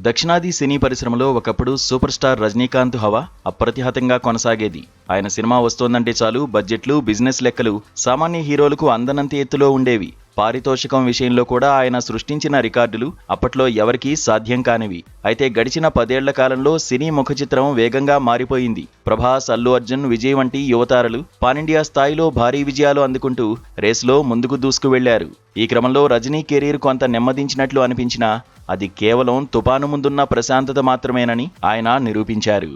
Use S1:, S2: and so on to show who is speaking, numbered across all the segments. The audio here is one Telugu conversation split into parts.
S1: దక్షిణాది సినీ పరిశ్రమలో ఒకప్పుడు సూపర్ స్టార్ రజనీకాంత్ హవా అప్రతిహతంగా కొనసాగేది. ఆయన సినిమా వస్తోందంటే చాలు బడ్జెట్లు, బిజినెస్ లెక్కలు సామాన్య హీరోలకు అందనంత ఎత్తులో ఉండేవి. పారితోషికం విషయంలో కూడా ఆయన సృష్టించిన రికార్డులు అప్పట్లో ఎవరికీ సాధ్యం కానివి. అయితే గడిచిన 10 ఏళ్ల కాలంలో సినీ ముఖ చిత్రం వేగంగా మారిపోయింది. ప్రభాస్, అల్లు అర్జున్, విజయ్ వంటి యువతారలు పానిండియా స్థాయిలో భారీ విజయాలు అందుకుంటూ రేసులో ముందుకు దూసుకు వెళ్లారు. ఈ క్రమంలో రజనీ కెరీర్ కొంత నెమ్మదించినట్లు అనిపించినా అది కేవలం తుపాను ముందున్న ప్రశాంతత మాత్రమేనని ఆయన నిరూపించారు.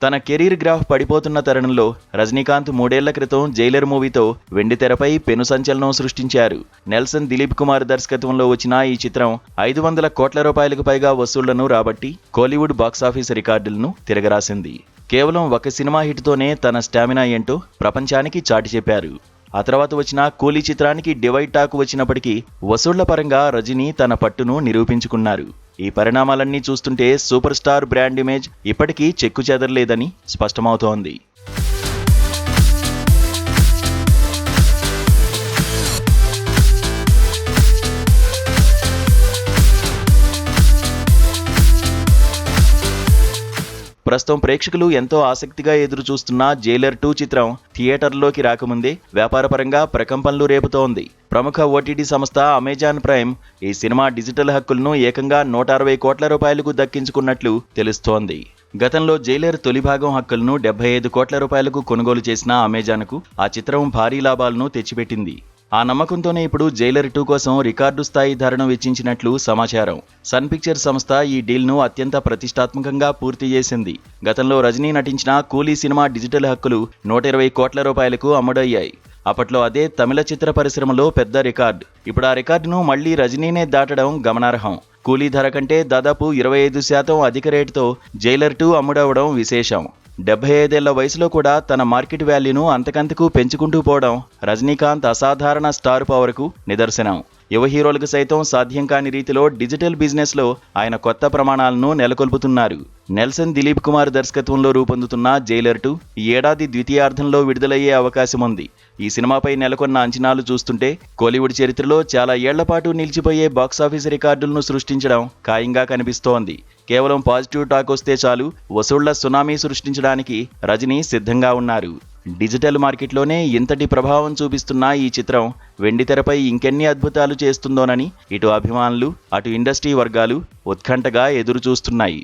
S1: తన కెరీర్ గ్రాఫ్ పడిపోతున్న తరుణంలో రజనీకాంత్ 3 ఏళ్ల క్రితం జైలర్ మూవీతో వెండితెరపై పెను సంచలనం సృష్టించారు. నెల్సన్ దిలీప్ కుమార్ దర్శకత్వంలో వచ్చిన ఈ చిత్రం 500 కోట్ల రూపాయలకు పైగా వసూళ్లను రాబట్టి కోలీవుడ్ బాక్సాఫీస్ రికార్డులను తిరగరాసింది. కేవలం ఒక సినిమా హిట్తోనే తన స్టామినా ఏంటో ప్రపంచానికి చాటి చెప్పారు. ఆ తర్వాత వచ్చిన కూలీ చిత్రానికి డివైడ్ టాక్ వచ్చినప్పటికీ వసూళ్ల పరంగా రజనీ తన పట్టును నిరూపించుకున్నారు. ఈ పరిణామాలన్నీ చూస్తుంటే సూపర్ స్టార్ బ్రాండ్ ఇమేజ్ ఇప్పటికీ చెక్కు చెదరలేదని స్పష్టమవుతోంది. ప్రస్తుతం ప్రేక్షకులు ఎంతో ఆసక్తిగా ఎదురు చూస్తున్న జైలర్ 2 చిత్రం థియేటర్లోకి రాకముందే వ్యాపారపరంగా ప్రకంపనలు రేపుతోంది. ప్రముఖ ఓటీటీ సంస్థ అమెజాన్ ప్రైమ్ ఈ సినిమా డిజిటల్ హక్కులను ఏకంగా 160 కోట్ల రూపాయలకు దక్కించుకున్నట్లు తెలుస్తోంది. గతంలో జైలర్ తొలి భాగం హక్కులను 75 కోట్ల రూపాయలకు కొనుగోలు చేసిన అమెజాన్కు ఆ చిత్రం భారీ లాభాలను తెచ్చిపెట్టింది. ఆ నమ్మకంతోనే ఇప్పుడు జైలర్ 2 కోసం రికార్డు స్థాయి ధరను వెచ్చించినట్లు సమాచారం. సన్ పిక్చర్స్ సంస్థ ఈ డీల్ను అత్యంత ప్రతిష్టాత్మకంగా పూర్తి చేసింది. గతంలో రజనీ నటించిన కూలీ సినిమా డిజిటల్ హక్కులు 120 కోట్ల రూపాయలకు అమ్ముడయ్యాయి. అప్పట్లో అదే తమిళ చిత్ర పరిశ్రమలో పెద్ద రికార్డు. ఇప్పుడు ఆ రికార్డును మళ్లీ రజనీనే దాటడం గమనార్హం. కూలీ ధర కంటే దాదాపు 25% అధిక రేటుతో జైలర్ 2 అమ్ముడవడం విశేషం. 75 ఏళ్ల వయసులో కూడా తన మార్కెట్ వాల్యూను అంతకంతకు పెంచుకుంటూ పోవడం రజనీకాంత్ అసాధారణ స్టార్ పవర్కు నిదర్శనం. యువ హీరోలకు సైతం సాధ్యం కాని రీతిలో డిజిటల్ బిజినెస్లో ఆయన కొత్త ప్రమాణాలను నెలకొల్పుతున్నారు. నెల్సన్ దిలీప్ కుమార్ దర్శకత్వంలో రూపొందుతున్న జైలర్ 2 ఈ ఏడాది ద్వితీయార్థంలో విడుదలయ్యే అవకాశం ఉంది. ఈ సినిమాపై నెలకొన్న అంచనాలు చూస్తుంటే కోలీవుడ్ చరిత్రలో చాలా ఏళ్లపాటు నిలిచిపోయే బాక్సాఫీస్ రికార్డులను సృష్టించడం ఖాయంగా కనిపిస్తోంది. కేవలం పాజిటివ్ టాక్ వస్తే చాలు వసూళ్ల సునామీ సృష్టించడానికి రజనీ సిద్ధంగా ఉన్నారు. డిజిటల్ మార్కెట్లోనే ఇంతటి ప్రభావం చూపిస్తున్న ఈ చిత్రం వెండితెరపై ఇంకెన్ని అద్భుతాలు చేస్తుందోనని ఇటు అభిమానులు, అటు ఇండస్ట్రీ వర్గాలు ఉత్కంఠగా ఎదురు చూస్తున్నాయి.